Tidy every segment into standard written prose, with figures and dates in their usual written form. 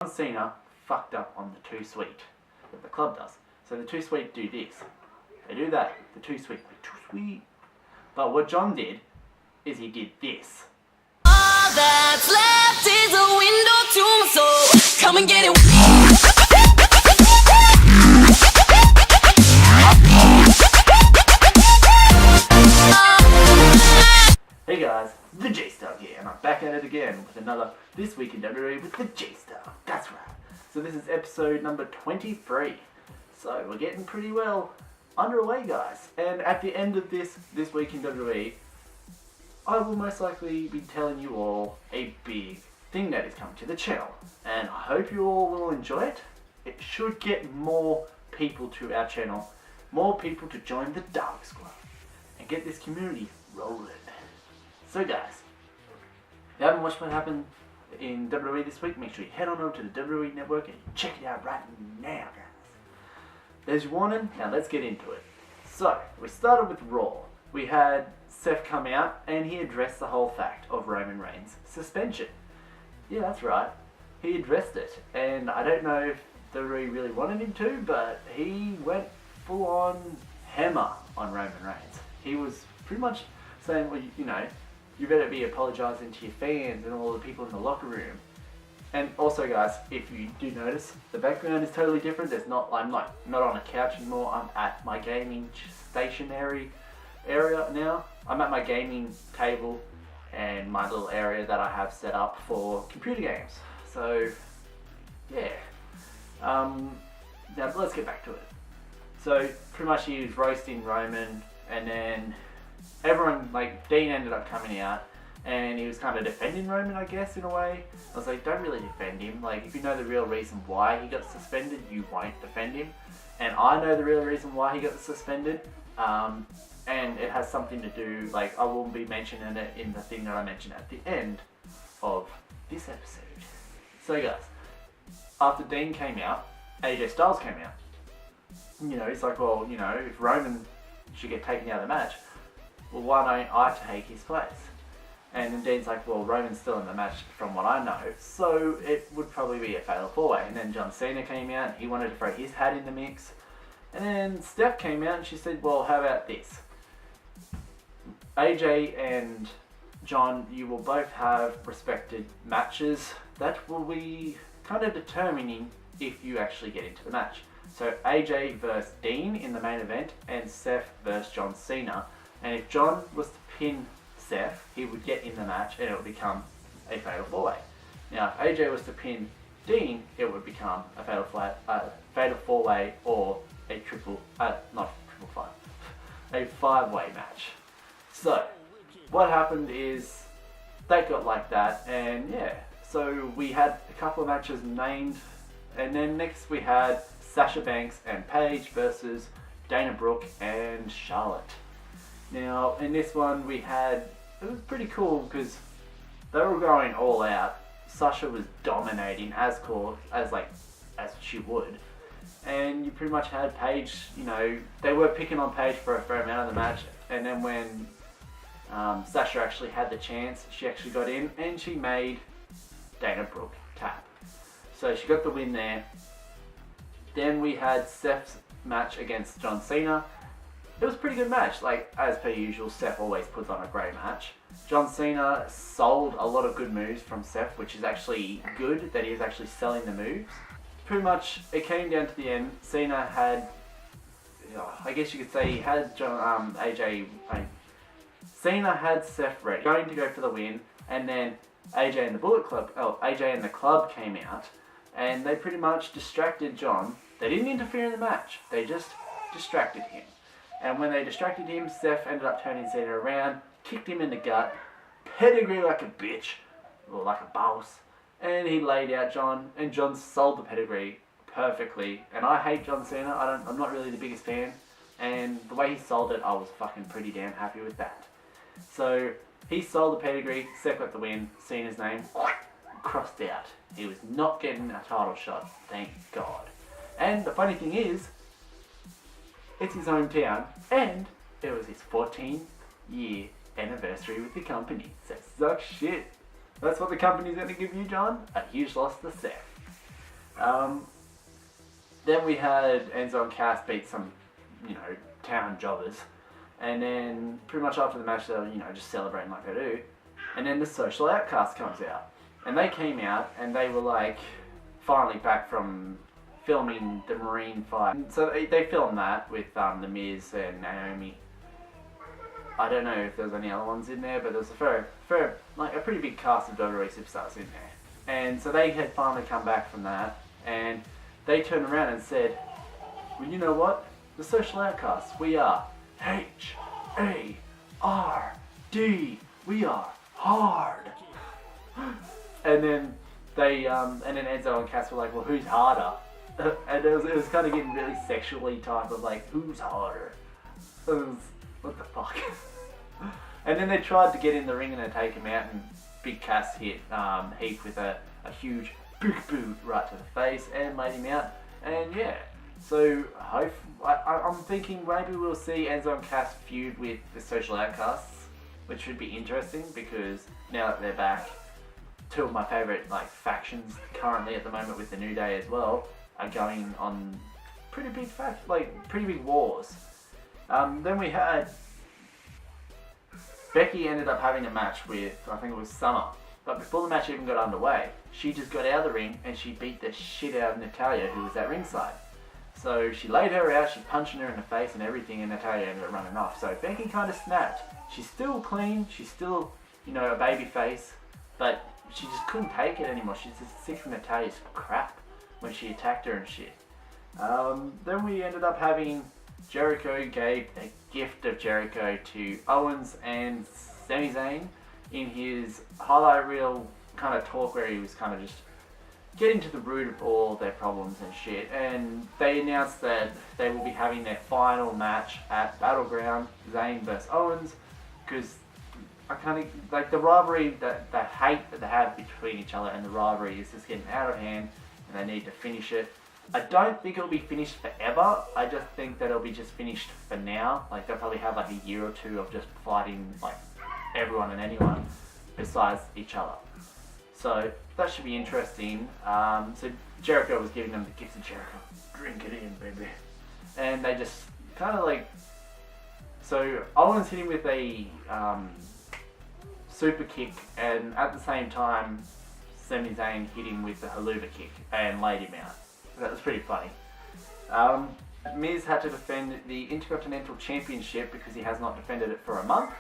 John Cena fucked up on the Too Sweet that the club does. So the Too Sweet do this. They do that. The Too Sweet. The Too Sweet. But what John did is he did this. All that's left is a window to my soul. Come and get it. Hey guys, TheJaseDawg here, and I'm back at it again with another This Week in WWE with TheJaseDawg. That's right. So this is episode number 23. So we're getting pretty well underway, guys. And at the end of this Week in WWE, I will most likely be telling you all a big thing that is coming to the channel. And I hope you all will enjoy it. It should get more people to our channel, more people to join the Dark Squad, and get this community rolling. So guys, if you haven't watched what happened in WWE this week, make sure you head on over to the WWE Network and check it out right now, guys. There's your warning, now let's get into it. So, we started with Raw. We had Seth come out and he addressed the whole fact of Roman Reigns' suspension. Yeah, that's right. He addressed it, and I don't know if WWE really wanted him to, but he went full on hammer on Roman Reigns. He was pretty much saying, well, you know, you better be apologising to your fans and all the people in the locker room. And also, guys, if you do notice, the background is totally different. I'm not on a couch anymore. I'm at my gaming stationary area now. I'm at my gaming table and my little area that I have set up for computer games. So, yeah. Now let's get back to it. So, pretty much he was roasting Roman, and then everyone, like, Dean ended up coming out and he was kind of defending Roman, I guess, in a way. I was like, don't really defend him. Like, if you know the real reason why he got suspended, you won't defend him. And I know the real reason why he got suspended. And it has something to do, like, I will be mentioning it in the thing that I mentioned at the end of this episode. So guys, after Dean came out, AJ Styles came out. You know, it's like, well, you know, if Roman should get taken out of the match, well, why don't I take his place? And then Dean's like, well, Roman's still in the match from what I know, so it would probably be a fatal four-way. And then John Cena came out and he wanted to throw his hat in the mix. And then Steph came out and she said, well, how about this? AJ and John, you will both have respected matches that will be kind of determining if you actually get into the match. So AJ versus Dean in the main event, and Seth versus John Cena. And if John was to pin Seth, he would get in the match and it would become a fatal four-way. Now, if AJ was to pin Dean, it would become a fatal four-way or a a five-way match. So, what happened is they got like that, and yeah, so we had a couple of matches named, and then next we had Sasha Banks and Paige versus Dana Brooke and Charlotte. Now, in this one it was pretty cool because they were going all out. Sasha was dominating as she would. And you pretty much had Paige, you know, they were picking on Paige for a fair amount of the match. And then when Sasha actually had the chance, she actually got in and she made Dana Brooke tap. So she got the win there. Then we had Seth's match against John Cena. It was a pretty good match. Like, as per usual, Seth always puts on a great match. John Cena sold a lot of good moves from Seth, which is actually good that he's actually selling the moves. Pretty much, it came down to the end. Cena had, I guess you could say, he had Cena had Seth ready, going to go for the win, and then AJ and the Club came out, and they pretty much distracted John. They didn't interfere in the match. They just distracted him. And when they distracted him, Seth ended up turning Cena around, kicked him in the gut, pedigree like a bitch, or like a boss, and he laid out John, and John sold the pedigree perfectly. And I hate John Cena, I'm not really the biggest fan, and the way he sold it, I was fucking pretty damn happy with that. So, he sold the pedigree, Seth got the win, Cena's name crossed out. He was not getting a title shot, thank God. And the funny thing is, it's his hometown, and it was his 14-year anniversary with the company. So suck shit. That's what the company's going to give you, John? A huge loss to Seth. Then we had Enzo and Cass beat some, town jobbers. And then pretty much after the match, they were, just celebrating like they do. And then the Social Outcast comes out. And they came out and they were like finally back from filming the Marine fight. And so they filmed that with The Miz and Naomi. I don't know if there was any other ones in there, but there was a pretty big cast of WWE superstars in there. And so they had finally come back from that, and they turned around and said, well, you know what? The Social Outcasts, we are H-A-R-D. We are hard. And then Enzo and Cass were like, well, who's harder? And it was kind of getting really sexually type of like, who's harder? What the fuck? And then they tried to get in the ring and they take him out, and Big Cass hit Heath with a huge big boot right to the face and laid him out. And yeah, so I'm thinking maybe we'll see Enzo and Cass feud with the Social Outcasts, which should be interesting because now that they're back, two of my favourite factions currently at the moment with the New Day as well are going on pretty big wars. Then we had Becky ended up having a match with, I think it was Summer. But before the match even got underway, she just got out of the ring and she beat the shit out of Natalya, who was at ringside. So she laid her out, she punched her in the face and everything, and Natalya ended up running off. So Becky kind of snapped. She's still clean, she's still, a baby face, but she just couldn't take it anymore. She's just sick of Natalya's crap when she attacked her and shit. Then we ended up having Jericho gave a gift of Jericho to Owens and Sami Zayn in his highlight reel kind of talk where he was kind of just getting to the root of all their problems and shit. And they announced that they will be having their final match at Battleground, Zayn vs Owens, because I kind of like the rivalry, that hate that they have between each other, and the rivalry is just getting out of hand and they need to finish it. I don't think it'll be finished forever. I just think that it'll be just finished for now. They'll probably have a year or two of just fighting everyone and anyone besides each other. So that should be interesting. So Jericho was giving them the gifts of Jericho. Drink it in, baby. And they just kind of so Owens hit him with a super kick, and at the same time Sami Zayn hit him with the haluva kick and laid him out. That was pretty funny. Miz had to defend the Intercontinental Championship because he has not defended it for a month.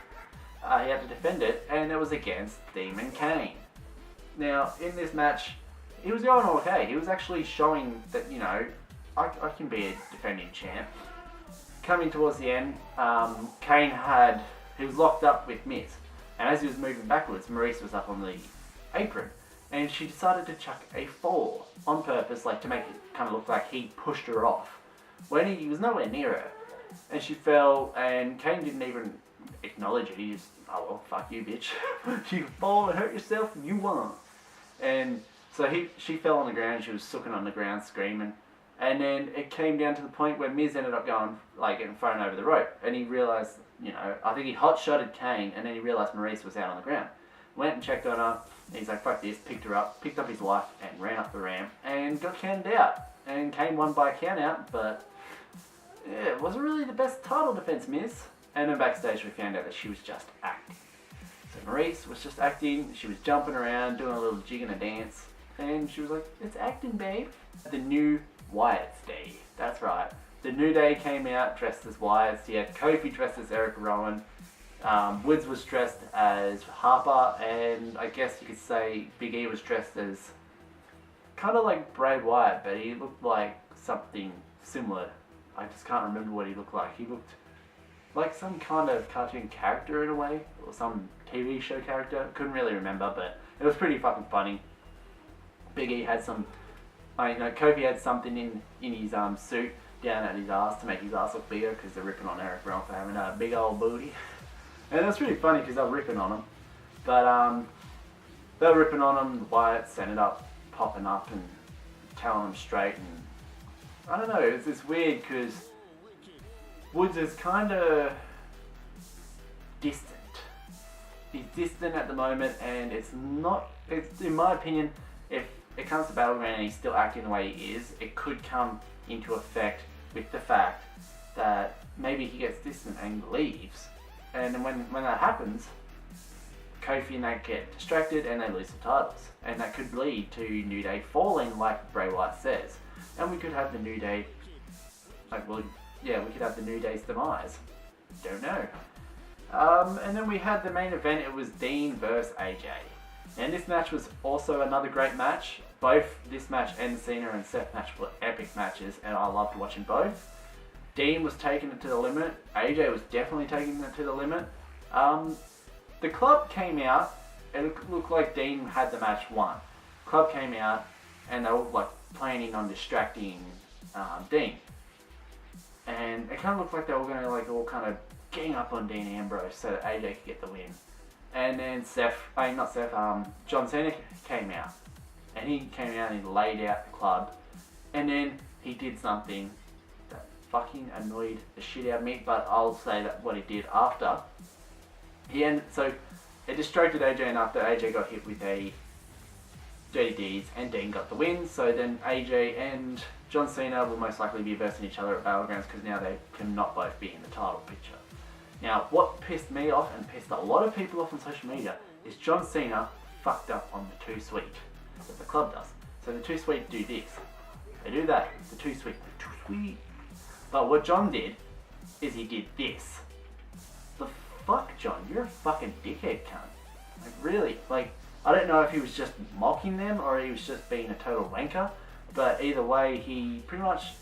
He had to defend it, and it was against Demon Kane. Now, in this match, he was going okay. He was actually showing that, I can be a defending champ. Coming towards the end, Kane he was locked up with Miz. And as he was moving backwards, Maurice was up on the apron. And she decided to chuck a fall on purpose, to make it kind of look like he pushed her off, when he was nowhere near her. And she fell, and Kane didn't even acknowledge it. He just, oh well, fuck you, bitch. You fall and hurt yourself, and you won. And so she fell on the ground. She was sooking on the ground, screaming. And then it came down to the point where Miz ended up going, getting thrown over the rope. And he realised, I think he hot-shotted Kane, and then he realised Maurice was out on the ground. Went and checked on her. He's like, fuck this, picked her up, picked up his wife, and ran up the ramp, and got counted out. And Kane won by a count out, but yeah, it wasn't really the best title defense, Miz. And then backstage we found out that she was just acting. So Maurice was just acting, she was jumping around, doing a little jig and a dance, and she was like, it's acting, babe. The new Wyatt's Day, that's right. The New Day came out dressed as Wyatts. You had Kofi dressed as Eric Rowan. Woods was dressed as Harper, and I guess you could say Big E was dressed as kind of like Bray Wyatt, but he looked like something similar. I just can't remember what he looked like. He looked like some kind of cartoon character in a way, or some TV show character. Couldn't really remember, but it was pretty fucking funny. Big E had some, Kofi had something in his suit down at his ass to make his ass look bigger, because they're ripping on Eric Rowan for having a big old booty. And it's really funny because they're ripping on him. But they're ripping on him, the Wyatts ended up popping up and telling them straight. And I don't know, it's weird because Woods is kind of distant. He's distant at the moment, and it's in my opinion, if it comes to Battleground and he's still acting the way he is, it could come into effect with the fact that maybe he gets distant and leaves. And then when that happens, Kofi and they get distracted and they lose the titles. And that could lead to New Day falling, like Bray Wyatt says. And we could have the New Day, we could have the New Day's demise. Don't know. And then we had the main event. It was Dean versus AJ. And this match was also another great match. Both this match and the Cena and Seth match were epic matches, and I loved watching both. Dean was taking it to the limit. AJ was definitely taking it to the limit. The club came out, and it looked like Dean had the match won. Club came out, and they were like planning on distracting Dean. And it kind of looked like they were going to all kind of gang up on Dean Ambrose so that AJ could get the win. And then John Cena came out. And he came out and he laid out the club. And then he did something that fucking annoyed the shit out of me, but I'll say that what he did after. So it distracted AJ, and after AJ got hit with a Dirty Deeds and Dean got the win, so then AJ and John Cena will most likely be versing each other at Battlegrounds because now they cannot both be in the title picture. Now, what pissed me off and pissed a lot of people off on social media is John Cena fucked up on the Too Sweet that the club does. So the Too Sweet do this. They do that. The Too Sweet. The Too Sweet. But what John did is he did this. The fuck, John? You're a fucking dickhead, cunt. Really? I don't know if he was just mocking them or he was just being a total wanker. But either way, he pretty much...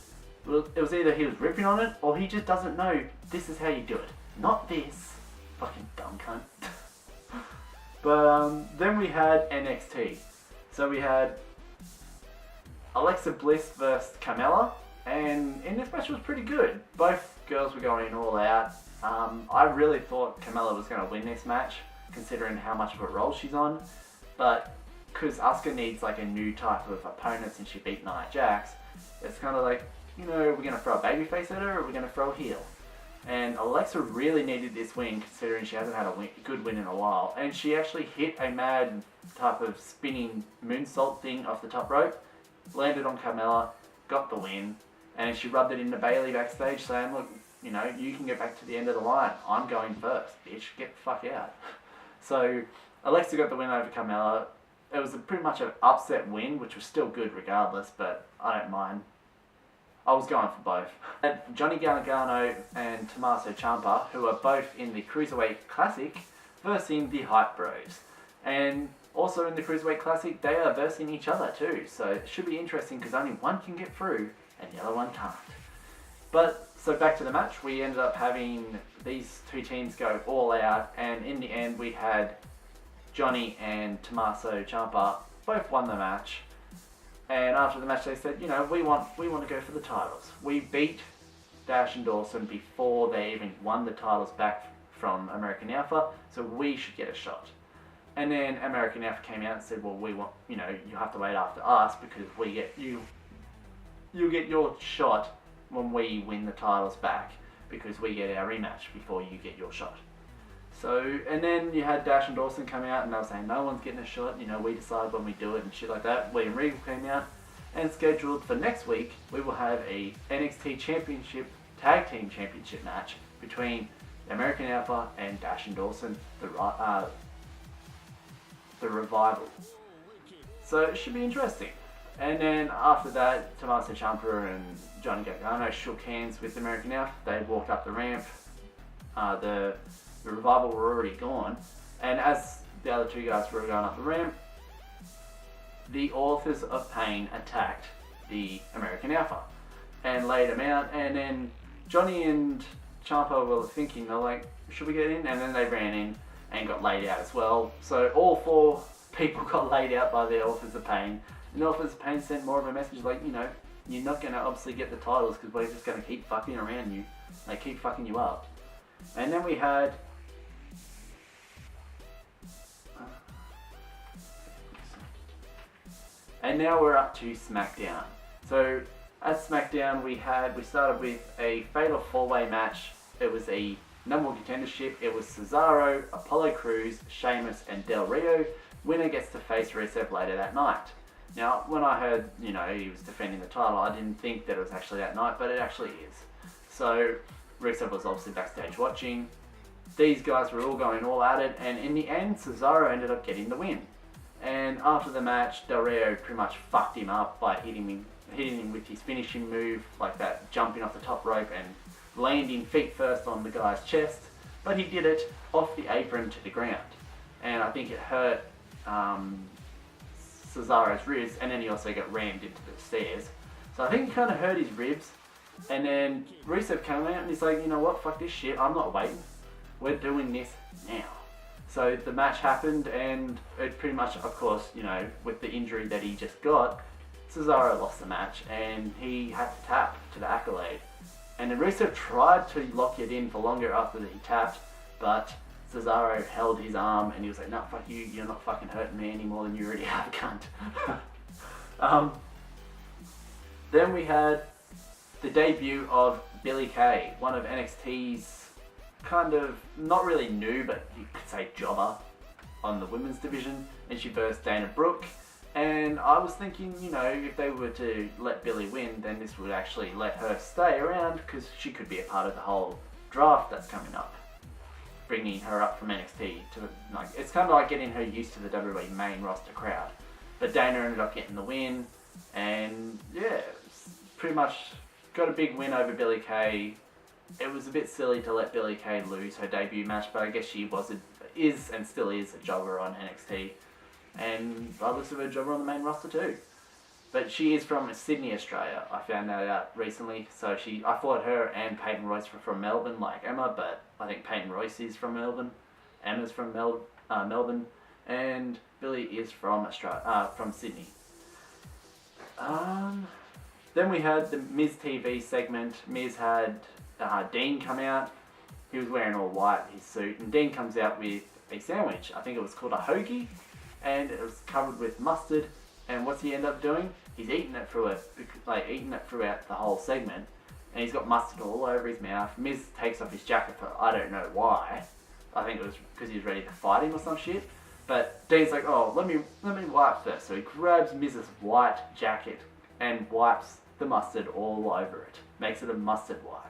It was either he was ripping on it or he just doesn't know this is how you do it. Not this. Fucking dumb cunt. But then we had NXT. So we had Alexa Bliss versus Carmella. And this match was pretty good. Both girls were going all out. I really thought Carmella was going to win this match, considering how much of a role she's on. But because Asuka needs a new type of opponent since she beat Nia Jax, it's kind of are we going to throw a babyface at her or are we going to throw a heel? And Alexa really needed this win, considering she hasn't had a good win in a while. And she actually hit a mad type of spinning moonsault thing off the top rope, landed on Carmella, got the win, and she rubbed it into Bayley backstage saying, look, you can get back to the end of the line. I'm going first, bitch. Get the fuck out. So Alexa got the win over Carmella. It was pretty much an upset win, which was still good regardless, but I don't mind. I was going for both. And Johnny Gargano and Tommaso Ciampa, who are both in the Cruiserweight Classic, versing the Hype Bros. And also in the Cruiserweight Classic, they are versing each other too. So it should be interesting because only one can get through and the other one can't. But, so back to the match, we ended up having these two teams go all out, and in the end we had Johnny and Tommaso Ciampa both won the match. And after the match they said, we want to go for the titles. We beat Dash and Dawson before they even won the titles back from American Alpha, so we should get a shot. And then American Alpha came out and said, well, we want, you have to wait after us because we get you'll get your shot when we win the titles back because we get our rematch before you get your shot. So, and then you had Dash and Dawson come out and they were saying no one's getting a shot, we decide when we do it and shit like that. William Regal came out and scheduled for next week, we will have a NXT Championship Tag Team Championship match between American Alpha and Dash and Dawson, the Revival. So it should be interesting. And then after that, Tommaso Ciampa and Johnny Gargano shook hands with American Alpha. They walked up the ramp. The Revival were already gone. And as the other two guys were going up the ramp, the Authors of Pain attacked the American Alpha and laid them out. And then Johnny and Ciampa were thinking, they're like, should we get in? And then they ran in and got laid out as well. So all four people got laid out by the Authors of Pain. And the Authors of Pain sent more of a message like, you're not going to obviously get the titles because we're just going to keep fucking around you. They keep fucking you up. And then we had... And now we're up to SmackDown. So at SmackDown we started with a Fatal 4-Way match. It was a number one contendership. It was Cesaro, Apollo Crews, Sheamus and Del Rio. Winner gets to face Rusev later that night. Now, when I heard, he was defending the title, I didn't think that it was actually that night, but it actually is. So, Rusev was obviously backstage watching. These guys were all going all at it, and in the end, Cesaro ended up getting the win. And after the match, Del Rio pretty much fucked him up by hitting him with his finishing move, like that, jumping off the top rope and landing feet first on the guy's chest. But he did it off the apron to the ground. And I think it hurt Cesaro's ribs, and then he also got rammed into the stairs. So I think he kind of hurt his ribs. And then Rusev came out and he's like, you know what, fuck this shit, I'm not waiting. We're doing this now. So the match happened, and it pretty much, of course, with the injury that he just got, Cesaro lost the match, and he had to tap to the Accolade. And then Rusev tried to lock it in for longer after he tapped, but Cesaro held his arm, and he was like, no, fuck you, you're not fucking hurting me any more than you already have, cunt. Then we had the debut of Billie Kay, one of NXT's kind of, not really new, but you could say jobber on the women's division, and she versed Dana Brooke. And I was thinking, if they were to let Billie win, then this would actually let her stay around, because she could be a part of the whole draft that's coming up, bringing her up from NXT to, it's kind of like getting her used to the WWE main roster crowd. But Dana ended up getting the win, and yeah, pretty much got a big win over Billie Kay. It was a bit silly to let Billie Kay lose her debut match, but I guess she is and still is a jobber on NXT, and regardless of her jobber on the main roster too. But she is from Sydney, Australia. I found that out recently. So I thought her and Peyton Royce were from Melbourne, like Emma, but I think Peyton Royce is from Melbourne. Emma's from Melbourne, and Billie is from Sydney. Then we had the Miz TV segment. Miz had Dean come out. He was wearing all white, his suit, and Dean comes out with a sandwich. I think it was called a hoagie, and it was covered with mustard. And what's he end up doing? He's eating it throughout the whole segment, and he's got mustard all over his mouth. Miz takes off his jacket for I don't know why. I think it was because he was ready to fight him or some shit. But Dean's like, oh, let me wipe first. So he grabs Miz's white jacket and wipes the mustard all over it. Makes it a mustard wipe.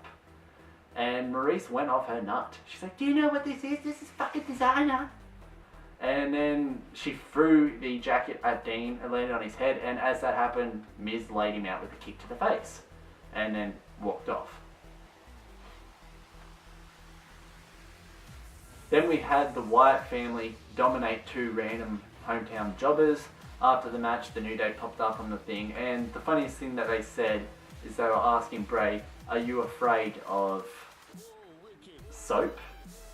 And Maurice went off her nut. She's like, do you know what this is? This is fucking designer. And then she threw the jacket at Dean and landed on his head. And as that happened, Miz laid him out with a kick to the face. And then walked off. Then we had the Wyatt family dominate two random hometown jobbers. After the match, the New Day popped up on the thing. And the funniest thing that they said is they were asking Bray, are you afraid of soap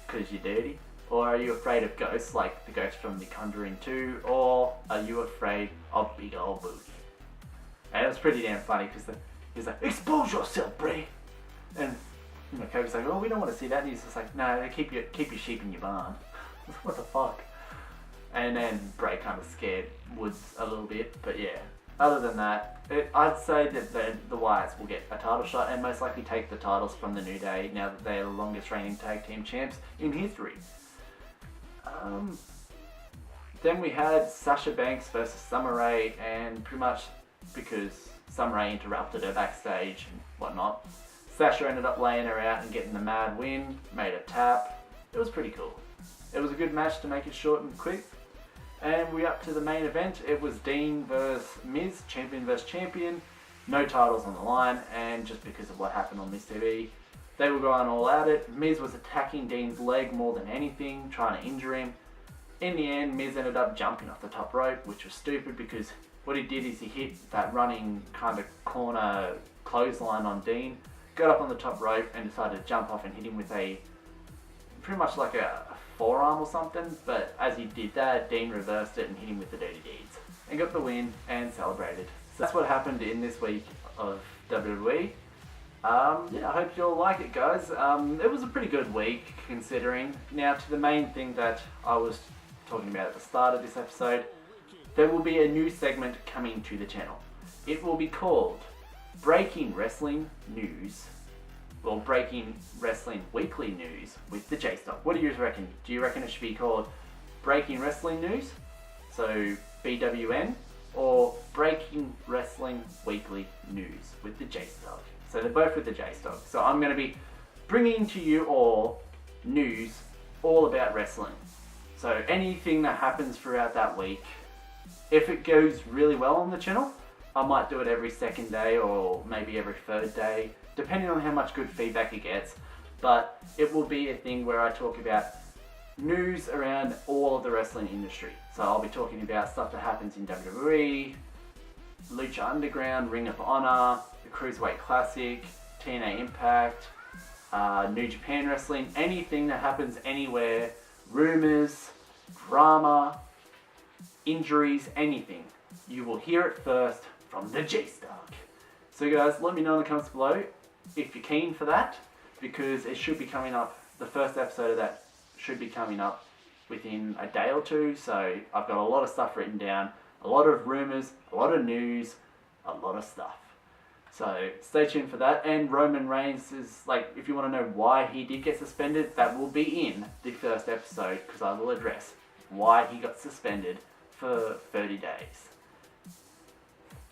because you're dirty? Or are you afraid of ghosts like the ghost from The Conjuring 2? Or are you afraid of big old booty? And it was pretty damn funny because he's like, expose yourself, Bray! And Kobe's like, oh, we don't want to see that. And he's just like, no, keep your sheep in your barn. What the fuck? And then Bray kind of scared Woods a little bit, but yeah. Other than that, I'd say that the Wyatts will get a title shot and most likely take the titles from the New Day now that they're the longest reigning tag team champs in history. Then we had Sasha Banks versus Summer Rae, and pretty much because Summer Rae interrupted her backstage and whatnot, Sasha ended up laying her out and getting the mad win, made a tap. It was pretty cool. It was a good match to make it short and quick. And we're up to the main event. It was Dean versus Miz, champion versus champion. No titles on the line, and just because of what happened on Miz TV, they were going all at it. Miz was attacking Dean's leg more than anything, trying to injure him. In the end, Miz ended up jumping off the top rope, which was stupid because what he did is he hit that running kind of corner clothesline on Dean, got up on the top rope and decided to jump off and hit him with pretty much like a forearm or something, but as he did that, Dean reversed it and hit him with the Dirty Deeds and got the win and celebrated. So that's what happened in this week of WWE. I hope you all like it, guys. It was a pretty good week considering. Now to the main thing that I was talking about at the start of this episode, there will be a new segment coming to the channel. It will be called Breaking Wrestling News. Well, Breaking Wrestling Weekly News with the TheJaseDawg. What do you reckon? Do you reckon it should be called Breaking Wrestling News? So BWN? or Breaking Wrestling Weekly News with the TheJaseDawg. So they're both with the TheJaseDawg. So I'm going to be bringing to you all news all about wrestling. So anything that happens throughout that week, if it goes really well on the channel, I might do it every second day or maybe every third day, depending on how much good feedback it gets. But it will be a thing where I talk about news around all of the wrestling industry. So I'll be talking about stuff that happens in WWE, Lucha Underground, Ring of Honor, the Cruiserweight Classic, TNA Impact, New Japan Wrestling, anything that happens anywhere, rumors, drama, injuries, anything. You will hear it first from the TheJaseDawg. So guys, let me know in the comments below if you're keen for that, because it should be coming up, the first episode of that should be coming up within a day or two. So I've got a lot of stuff written down, a lot of rumors, a lot of news, a lot of stuff. So stay tuned for that. And Roman Reigns is, like, if you want to know why he did get suspended, that will be in the first episode, because I will address why he got suspended for 30 days.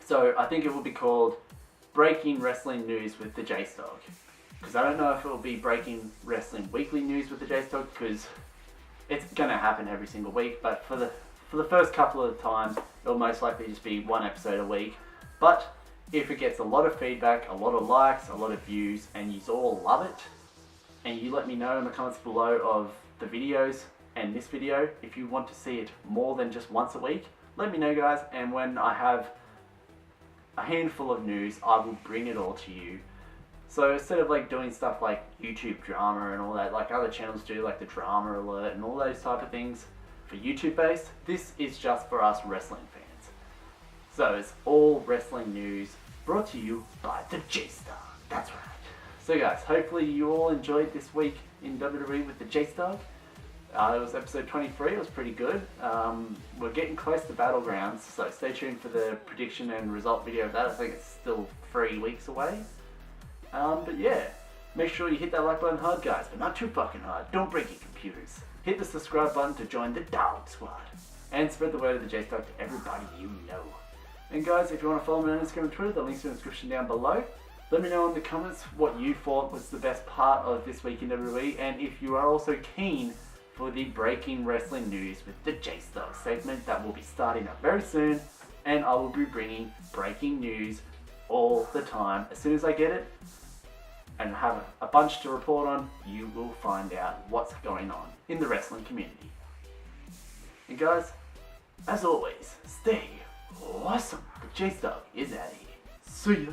So I think it will be called Breaking Wrestling News with the TheJaseDawg, because I don't know if it will be Breaking Wrestling Weekly News with the TheJaseDawg, because it's going to happen every single week. But for the first couple of times, it'll most likely just be one episode a week. But if it gets a lot of feedback, a lot of likes, a lot of views, and you all love it, and you let me know in the comments below of the videos and this video, if you want to see it more than just once a week, let me know, guys. And when I have a handful of news, I will bring it all to you. So instead of like doing stuff like YouTube drama and all that, like other channels do, like the Drama Alert and all those type of things for YouTube based, this is just for us wrestling fans. So it's all wrestling news brought to you by the TheJaseDawg. That's right. So guys, hopefully you all enjoyed this week in WWE with the TheJaseDawg. It was episode 23, it was pretty good. We're getting close to Battlegrounds, so stay tuned for the prediction and result video of that. I think it's still 3 weeks away. But yeah, make sure you hit that like button hard, guys, but not too fucking hard. Don't break your computers. Hit the subscribe button to join the Dawg Squad. And spread the word of the TheJaseDawg to everybody you know. And guys, if you want to follow me on Instagram and Twitter, the links are in the description down below. Let me know in the comments what you thought was the best part of this week in WWE, and if you are also keen for the Breaking Wrestling News with the TheJaseDawg segment that will be starting up very soon, and I will be bringing breaking news all the time. As soon as I get it and have a bunch to report on, you will find out what's going on in the wrestling community. And guys, as always, stay awesome. The TheJaseDawg is out of here. See ya.